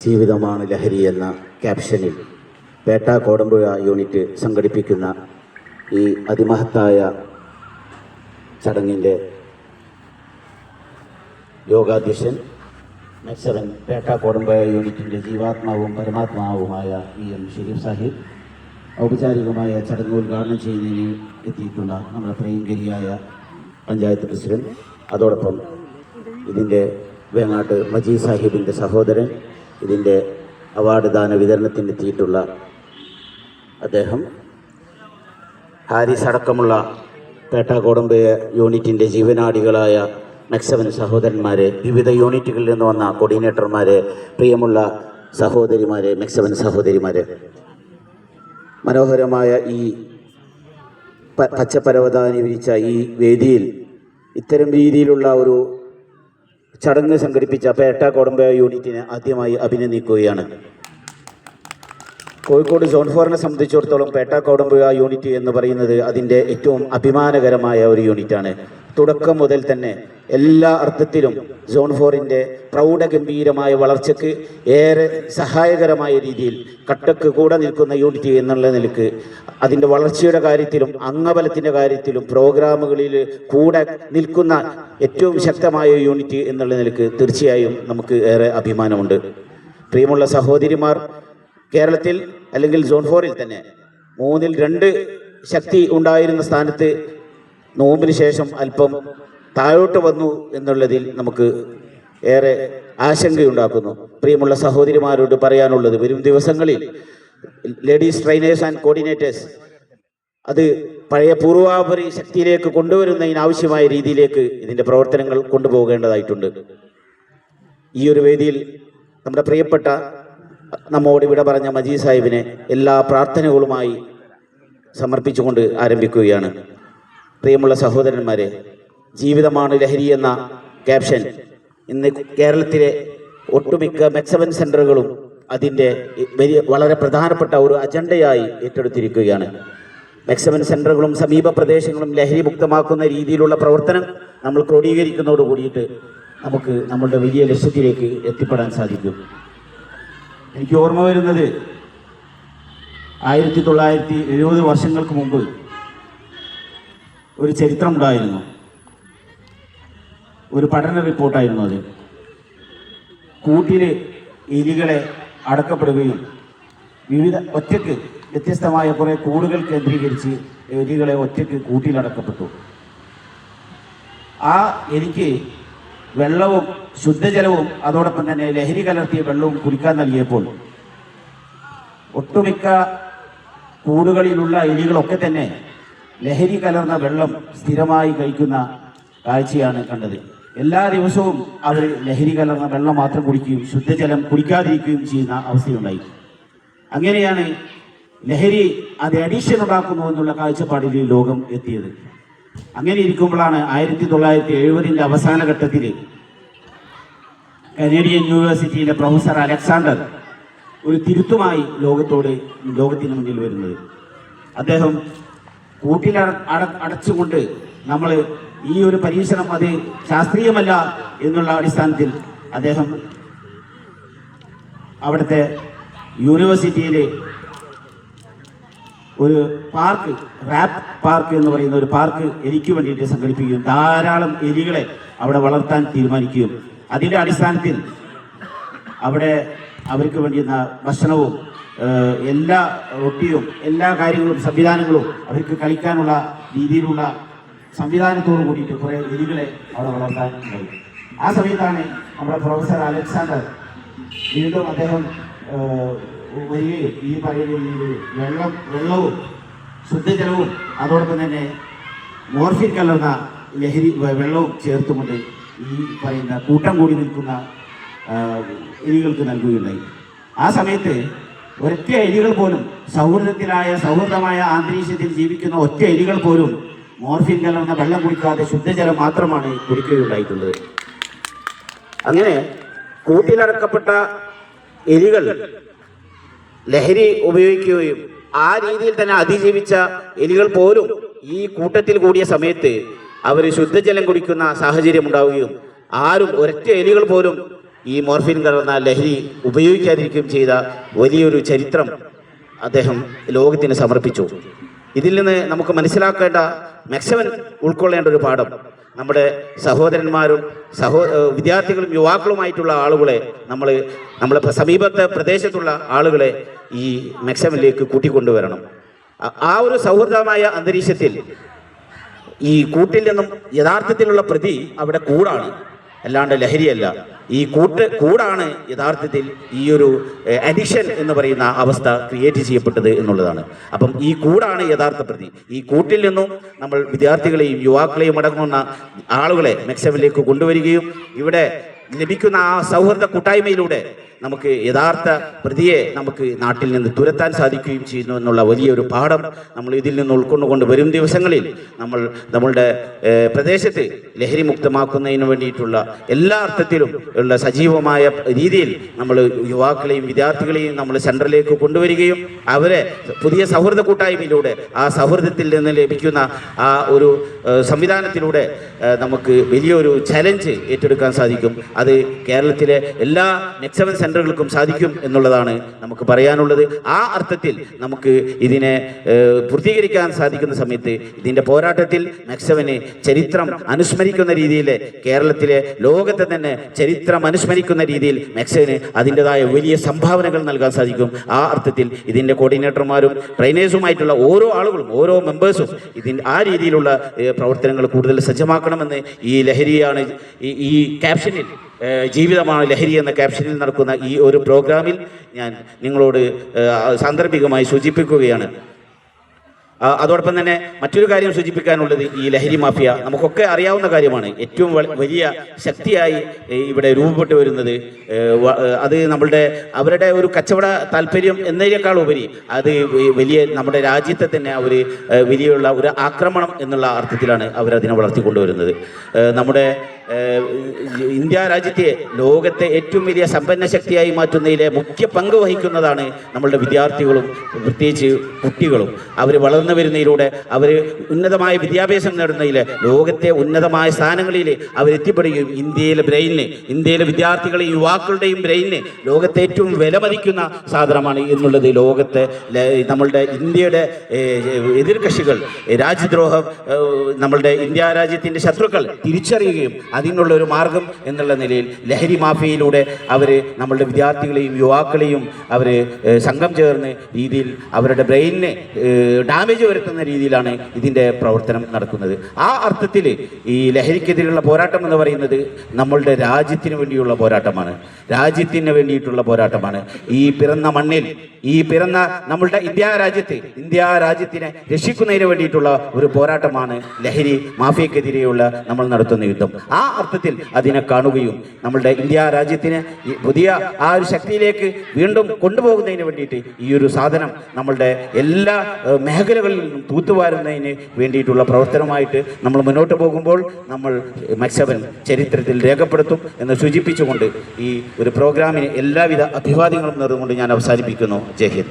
ജീവിതമാണ് ലഹരി എന്ന ക്യാപ്ഷനിൽ പേട്ട കോടമ്പുഴ യൂണിറ്റ് സംഘടിപ്പിക്കുന്ന ഈ അതിമഹത്തായ ചടങ്ങിൻ്റെ യോഗാധ്യക്ഷൻ മെക്സവൻ പേട്ട കോടമ്പുഴ യൂണിറ്റിൻ്റെ ജീവാത്മാവും പരമാത്മാവുമായ എം ഷെരീഫ് സാഹിബ് ഔപചാരികമായ ചടങ്ങ് ഉദ്ഘാടനം ചെയ്യുന്നതിന് എത്തിയിട്ടുള്ള നമ്മുടെ പ്രിയങ്കരിയായ പഞ്ചായത്ത് പ്രസിഡന്റ്, അതോടൊപ്പം ഇതിൻ്റെ വേങ്ങാട്ട് മജീദ് സാഹിബിൻ്റെ സഹോദരൻ, ഇതിൻ്റെ അവാർഡ് ദാന വിതരണത്തിന് എത്തിയിട്ടുള്ള അദ്ദേഹം, ഹാരിസ് അടക്കമുള്ള പേട്ട കോടമ്പുഴ യൂണിറ്റിൻ്റെ ജീവനാടികളായ മെക്സവൻ സഹോദരന്മാരെ, വിവിധ യൂണിറ്റുകളിൽ നിന്ന് വന്ന കോർഡിനേറ്റർമാരെ, പ്രിയമുള്ള സഹോദരിമാരെ, മെക്സവൻ സഹോദരിമാരെ, മനോഹരമായ ഈ പച്ചപ്പരവതാനി വിരിച്ച ഈ വേദിയിൽ ഇത്തരം രീതിയിലുള്ള ഒരു ചടങ്ങ് സംഘടിപ്പിച്ച പേട്ട കോടമ്പുഴ യൂണിറ്റിനെ ആദ്യമായി അഭിനന്ദിക്കുകയാണ്. കോഴിക്കോട് സോൺ 4നെ സംബന്ധിച്ചിടത്തോളം പേട്ട കോടമ്പുഴ യൂണിറ്റ് എന്ന് പറയുന്നത് അതിൻ്റെ ഏറ്റവും അഭിമാനകരമായ ഒരു യൂണിറ്റാണ്. തുടക്കം മുതൽ തന്നെ എല്ലാ അർത്ഥത്തിലും സോൺ 4ൻ്റെ പ്രൗഢഗംഭീരമായ വളർച്ചയ്ക്ക് ഏറെ സഹായകരമായ രീതിയിൽ കട്ടക്ക് കൂടെ നിൽക്കുന്ന യൂണിറ്റ് എന്നുള്ള നിലക്ക് അതിൻ്റെ വളർച്ചയുടെ കാര്യത്തിലും അംഗബലത്തിൻ്റെ കാര്യത്തിലും പ്രോഗ്രാമുകളിൽ കൂടെ നിൽക്കുന്ന ഏറ്റവും ശക്തമായ യൂണിറ്റ് എന്നുള്ള നിലക്ക് തീർച്ചയായും നമുക്ക് ഏറെ അഭിമാനമുണ്ട്. പ്രിയമുള്ള സഹോദരിമാർ, കേരളത്തിൽ അല്ലെങ്കിൽ സോൺ 4ൽ തന്നെ 3ൽ 2 ശക്തി ഉണ്ടായിരുന്ന സ്ഥാനത്ത് നോമ്പിന് ശേഷം അല്പം താഴോട്ട് വന്നു എന്നുള്ളതിൽ നമുക്ക് ഏറെ ആശങ്കയുണ്ടാക്കുന്നു. പ്രിയമുള്ള സഹോദരിമാരോട് പറയാനുള്ളത്, വരും ദിവസങ്ങളിൽ ലേഡീസ് ട്രെയിനേഴ്സ് ആൻഡ് കോർഡിനേറ്റേഴ്സ് അത് പഴയ പൂർവാപരി ശക്തിയിലേക്ക് കൊണ്ടുവരുന്നതിനാവശ്യമായ രീതിയിലേക്ക് ഇതിൻ്റെ പ്രവർത്തനങ്ങൾ കൊണ്ടുപോകേണ്ടതായിട്ടുണ്ട്. ഈ ഒരു വേദിയിൽ നമ്മുടെ പ്രിയപ്പെട്ട നമ്മോട് ഇവിടെ പറഞ്ഞ മജീദ് സാഹിബിനെ എല്ലാ പ്രാർത്ഥനകളുമായി സമർപ്പിച്ചുകൊണ്ട് ആരംഭിക്കുകയാണ്. പ്രിയമുള്ള സഹോദരന്മാരെ, ജീവിതമാണ് ലഹരി എന്ന ക്യാപ്ഷൻ ഇന്ന് കേരളത്തിലെ ഒട്ടുമിക്ക മെക്സവൻ സെൻ്ററുകളും അതിൻ്റെ വളരെ പ്രധാനപ്പെട്ട ഒരു അജണ്ടയായി ഏറ്റെടുത്തിരിക്കുകയാണ്. മെക്സവൻ സെൻ്ററുകളും സമീപ പ്രദേശങ്ങളും ലഹരി മുക്തമാക്കുന്ന രീതിയിലുള്ള പ്രവർത്തനം നമ്മൾ ക്രോഡീകരിക്കുന്നതോട് കൂടിയിട്ട് നമുക്ക് നമ്മളുടെ വലിയ ലക്ഷ്യത്തിലേക്ക് എത്തിപ്പെടാൻ സാധിക്കും. എനിക്ക് ഓർമ്മ വരുന്നത് 1970 വർഷങ്ങൾക്ക് മുമ്പ് ഒരു ചരിത്രം ഉണ്ടായിരുന്നു. ഒരു പഠന റിപ്പോർട്ടായിരുന്നു അത്. കൂട്ടിൽ എലികളെ അടക്കപ്പെടുകയും ഒറ്റയ്ക്ക് വ്യത്യസ്തമായ കുറേ കൂടുകൾ കേന്ദ്രീകരിച്ച് എലികളെ ഒറ്റയ്ക്ക് കൂട്ടിലടക്കപ്പെട്ടു. ആ എലിക്ക് വെള്ളവും ശുദ്ധജലവും അതോടൊപ്പം തന്നെ ലഹരി കലർത്തിയ വെള്ളവും കുടിക്കാൻ നൽകിയപ്പോൾ ഒട്ടുമിക്ക കൂടുകളിലുള്ള എലികളൊക്കെ തന്നെ ലഹരി കലർന്ന വെള്ളം സ്ഥിരമായി കഴിക്കുന്ന കാഴ്ചയാണ് കണ്ടത്. എല്ലാ ദിവസവും അവർ ലഹരി കലർന്ന വെള്ളം മാത്രം കുടിക്കുകയും ശുദ്ധജലം കുടിക്കാതിരിക്കുകയും ചെയ്യുന്ന അവസ്ഥയുണ്ടായി. അങ്ങനെയാണ് ലഹരി അത് അഡിക്ഷൻ ഉണ്ടാക്കുന്നു എന്നുള്ള കാഴ്ചപ്പാടിൽ ലോകം എത്തിയത്. അങ്ങനെ ഇരിക്കുമ്പോഴാണ് 1970ൻ്റെ അവസാന ഘട്ടത്തിൽ കനേഡിയൻ യൂണിവേഴ്സിറ്റിയിലെ പ്രൊഫസർ അലക്സാണ്ടർ ഒരു തിരുത്തുമായി ലോകത്തിന് മുന്നിൽ വരുന്നത്. അദ്ദേഹം അടച്ചുകൊണ്ട് നമ്മൾ ഈ ഒരു പരീക്ഷണം അത് ശാസ്ത്രീയമല്ല എന്നുള്ള അടിസ്ഥാനത്തിൽ അദ്ദേഹം അവിടുത്തെ യൂണിവേഴ്സിറ്റിയിലെ ഒരു പാർക്ക്, റാപ്പ് പാർക്ക് എന്ന് പറയുന്ന ഒരു പാർക്ക് എലിക്ക് വേണ്ടിയിട്ട് സംഘടിപ്പിക്കുകയും ധാരാളം എലികളെ അവിടെ വളർത്താൻ തീരുമാനിക്കുകയും അതിൻ്റെ അടിസ്ഥാനത്തിൽ അവിടെ അവർക്ക് വേണ്ടിയിരുന്ന ഭക്ഷണവും എല്ലാ റൊട്ടിയും എല്ലാ കാര്യങ്ങളും സംവിധാനങ്ങളും അവർക്ക് കളിക്കാനുള്ള രീതിയിലുള്ള സംവിധാനത്തോടു കൂടിയിട്ട് കുറേ എലികളെ അവിടെ വളർത്താൻ കഴിയും. ആ സമയത്താണ് നമ്മുടെ പ്രൊഫസർ അലക്സാണ്ടർ വീണ്ടും അദ്ദേഹം വരികയും ഈ പറയുന്ന രീതിയിൽ വെള്ളവും ശുദ്ധജലവും അതോടൊപ്പം തന്നെ മോർഫിൻ കലർന്ന ലഹരി വെള്ളവും ചേർത്തുകൊണ്ട് ഈ പറയുന്ന കൂട്ടം കൂടി നിൽക്കുന്ന എലികൾക്ക് നൽകുകയുണ്ടായി. ആ സമയത്ത് ഒറ്റ എലികൾ പോലും സൗഹൃദമായ അന്തരീക്ഷത്തിൽ ജീവിക്കുന്ന ഒറ്റ എലികൾ പോലും മോർഫിൻ കലർന്ന വെള്ളം കുടിക്കാതെ ശുദ്ധജലം മാത്രമാണ് കുടിക്കുകയുണ്ടായിട്ടുള്ളത്. അങ്ങനെ കൂട്ടിലടക്കപ്പെട്ട എലികൾ ലഹരി ഉപയോഗിക്കുകയും ആ രീതിയിൽ തന്നെ അതിജീവിച്ച എലികൾ പോലും ഈ കൂട്ടത്തിൽ കൂടിയ സമയത്ത് അവർ ശുദ്ധജലം കുടിക്കുന്ന സാഹചര്യം ഉണ്ടാവുകയും ആരും ഒരൊറ്റ എലികൾ പോലും ഈ മോർഫിൻ കലർന്ന ലഹരി ഉപയോഗിക്കാതിരിക്കുകയും ചെയ്ത വലിയൊരു ചരിത്രം അദ്ദേഹം ലോകത്തിന് സമർപ്പിച്ചു. ഇതിൽ നിന്ന് നമുക്ക് മനസ്സിലാക്കേണ്ട മാക്സവൻ ഉൾക്കൊള്ളേണ്ട ഒരു പാഠം, നമ്മുടെ സഹോദരന്മാരും വിദ്യാർത്ഥികളും യുവാക്കളുമായിട്ടുള്ള ആളുകളെ നമ്മളെ സമീപത്തെ പ്രദേശത്തുള്ള ആളുകളെ ഈ മാക്സവനിലേക്ക് കൂട്ടിക്കൊണ്ടുവരണം. ആ ഒരു സൗഹൃദമായ അന്തരീക്ഷത്തിൽ ഈ കൂട്ടിൽ നിന്നും യഥാർത്ഥത്തിലുള്ള പ്രതി അവിടെ കൂടാണ്, അല്ലാണ്ട് ലഹരിയല്ല. ഈ കൂടാണ് യഥാർത്ഥത്തിൽ ഈ ഒരു അഡിക്ഷൻ എന്ന് പറയുന്ന അവസ്ഥ ക്രിയേറ്റ് ചെയ്യപ്പെട്ടത് എന്നുള്ളതാണ്. അപ്പം ഈ കൂടാണ് യഥാർത്ഥ പ്രതി. ഈ കൂട്ടിൽ നിന്നും നമ്മൾ വിദ്യാർത്ഥികളെയും യുവാക്കളെയും അടങ്ങുന്ന ആളുകളെ മാക്സവനിലേക്ക് കൊണ്ടുവരികയും ഇവിടെ ലഭിക്കുന്ന ആ സൗഹൃദ കൂട്ടായ്മയിലൂടെ നമുക്ക് യഥാർത്ഥ പ്രതിയെ നമുക്ക് നാട്ടിൽ നിന്ന് തുരത്താൻ സാധിക്കുകയും ചെയ്യുന്നു എന്നുള്ള വലിയൊരു പാഠം നമ്മൾ ഇതിൽ നിന്ന് ഉൾക്കൊണ്ടുകൊണ്ട് വരും ദിവസങ്ങളിൽ നമ്മളുടെ പ്രദേശത്ത് ലഹരി മുക്തമാക്കുന്നതിന് വേണ്ടിയിട്ടുള്ള എല്ലാ അർത്ഥത്തിലും ഉള്ള സജീവമായ രീതിയിൽ നമ്മൾ യുവാക്കളെയും വിദ്യാർത്ഥികളെയും നമ്മൾ സെൻറ്ററിലേക്ക് കൊണ്ടുവരികയും അവരെ പുതിയ സൗഹൃദ കൂട്ടായ്മയിലൂടെ ആ സൗഹൃദത്തിൽ നിന്ന് ലഭിക്കുന്ന ആ ഒരു സംവിധാനത്തിലൂടെ നമുക്ക് വലിയൊരു ചലഞ്ച് ഏറ്റെടുക്കാൻ സാധിക്കും. അത് കേരളത്തിലെ എല്ലാ മാക്സവൻ സെൻ്ററുകൾക്കും സാധിക്കും എന്നുള്ളതാണ് നമുക്ക് പറയാനുള്ളത്. ആ അർത്ഥത്തിൽ നമുക്ക് ഇതിനെ പൂർത്തീകരിക്കാൻ സാധിക്കുന്ന സമയത്ത് ഇതിൻ്റെ പോരാട്ടത്തിൽ മാക്സവന് ചരിത്രം അനുസ്മരിക്കുന്ന രീതിയിൽ, കേരളത്തിലെ ലോകത്തെ തന്നെ ചരിത്രം അനുസ്മരിക്കുന്ന രീതിയിൽ മാക്സവന് അതിൻ്റെതായ വലിയ സംഭാവനകൾ നൽകാൻ സാധിക്കും. ആ അർത്ഥത്തിൽ ഇതിൻ്റെ കോർഡിനേറ്റർമാരും ട്രെയിനേഴ്സുമായിട്ടുള്ള ഓരോ ആളുകളും ഓരോ മെമ്പേഴ്സും ആ രീതിയിലുള്ള പ്രവർത്തനങ്ങൾ കൂടുതൽ സജ്ജമാക്കണമെന്ന് ഈ ലഹരിയാണ് ഈ ക്യാപ്ഷനിൽ ജീവിതമാണ് ലഹരി എന്ന ക്യാപ്ഷനിൽ നടക്കുന്ന ഈ ഒരു പ്രോഗ്രാമിൽ ഞാൻ നിങ്ങളോട് സാന്ദർഭികമായി സൂചിപ്പിക്കുകയാണ്. അതോടൊപ്പം തന്നെ മറ്റൊരു കാര്യം സൂചിപ്പിക്കാനുള്ളത്, ഈ ലഹരി മാഫിയ നമുക്കൊക്കെ അറിയാവുന്ന കാര്യമാണ്. ഏറ്റവും വലിയ ശക്തിയായി ഇവിടെ രൂപപ്പെട്ടു വരുന്നത് അത് അവരുടെ ഒരു കച്ചവട താല്പര്യം എന്നതിനേക്കാൾ ഉപരി അത് നമ്മുടെ രാജ്യത്തെ തന്നെ വലിയുള്ള ഒരു ആക്രമണം എന്നുള്ള അർത്ഥത്തിലാണ് അവരതിനെ വളർത്തിക്കൊണ്ടുവരുന്നത്. നമ്മുടെ ഇന്ത്യ രാജ്യത്തെ ലോകത്തെ ഏറ്റവും വലിയ സമ്പന്ന ശക്തിയായി മാറ്റുന്നതിലെ മുഖ്യ പങ്ക് വഹിക്കുന്നതാണ് നമ്മളുടെ വിദ്യാർത്ഥികളും പ്രത്യേകിച്ച് കുട്ടികളും. അവർ വളർന്നു വരുന്നതിലൂടെ അവർ ഉന്നതമായ വിദ്യാഭ്യാസം നേടുന്നതിൽ ലോകത്തെ ഉന്നതമായ സ്ഥാനങ്ങളിൽ അവരെത്തിപ്പെടുകയും ഇന്ത്യയിലെ വിദ്യാർത്ഥികളെയും യുവാക്കളുടെയും ബ്രെയിനിന് ലോകത്തെ ഏറ്റവും വിലമതിക്കുന്ന സാധനമാണ് എന്നുള്ളത് ലോകത്തെ നമ്മളുടെ ഇന്ത്യയുടെ എതിർകക്ഷികൾ, രാജ്യദ്രോഹം, നമ്മളുടെ ഇന്ത്യ രാജ്യത്തിൻ്റെ ശത്രുക്കൾ തിരിച്ചറിയുകയും അതിനുള്ള ഒരു മാർഗം എന്നുള്ള നിലയിൽ ലഹരി മാഫിയയിലൂടെ നമ്മളുടെ വിദ്യാർത്ഥികളെയും യുവാക്കളെയും സംഘം ചേർന്ന് രീതിയിൽ അവരുടെ ബ്രെയിനിന് ഡാമേജ് വരുത്തുന്ന രീതിയിലാണ് ഇതിൻ്റെ പ്രവർത്തനം നടക്കുന്നത്. ആ അർത്ഥത്തിൽ ഈ ലഹരിക്കെതിരെയുള്ള പോരാട്ടം എന്ന് പറയുന്നത് നമ്മളുടെ രാജ്യത്തിന് വേണ്ടിയുള്ള പോരാട്ടമാണ്, രാജ്യത്തിന് വേണ്ടിയിട്ടുള്ള പോരാട്ടമാണ്. ഈ പിറന്ന മണ്ണിൽ, ഈ പിറന്ന നമ്മളുടെ ഇന്ത്യ രാജ്യത്തിനെ രക്ഷിക്കുന്നതിന് വേണ്ടിയിട്ടുള്ള ഒരു പോരാട്ടമാണ് ലഹരി മാഫിയക്കെതിരെയുള്ള നമ്മൾ നടത്തുന്ന യുദ്ധം. ആ അർത്ഥത്തിൽ അതിനെ കാണുകയും നമ്മളുടെ ഇന്ത്യ രാജ്യത്തിന് പുതിയ ആ ഒരു ശക്തിയിലേക്ക് വീണ്ടും കൊണ്ടുപോകുന്നതിന് വേണ്ടിയിട്ട് ഈ ഒരു സാധനം നമ്മളുടെ എല്ലാ മേഖലകളിൽ നിന്നും തൂത്തുവാരുന്നതിന് വേണ്ടിയിട്ടുള്ള പ്രവർത്തനമായിട്ട് നമ്മൾ മുന്നോട്ട് പോകുമ്പോൾ നമ്മൾ മാക്സവൻ ചരിത്രത്തിൽ രേഖപ്പെടുത്തും എന്ന് സൂചിപ്പിച്ചുകൊണ്ട് ഈ ഒരു പ്രോഗ്രാമിന് എല്ലാവിധ അഭിവാദ്യങ്ങളും നേർന്നുകൊണ്ട് ഞാൻ അവസാനിപ്പിക്കുന്നു. ജയ് ഹിന്ദ്.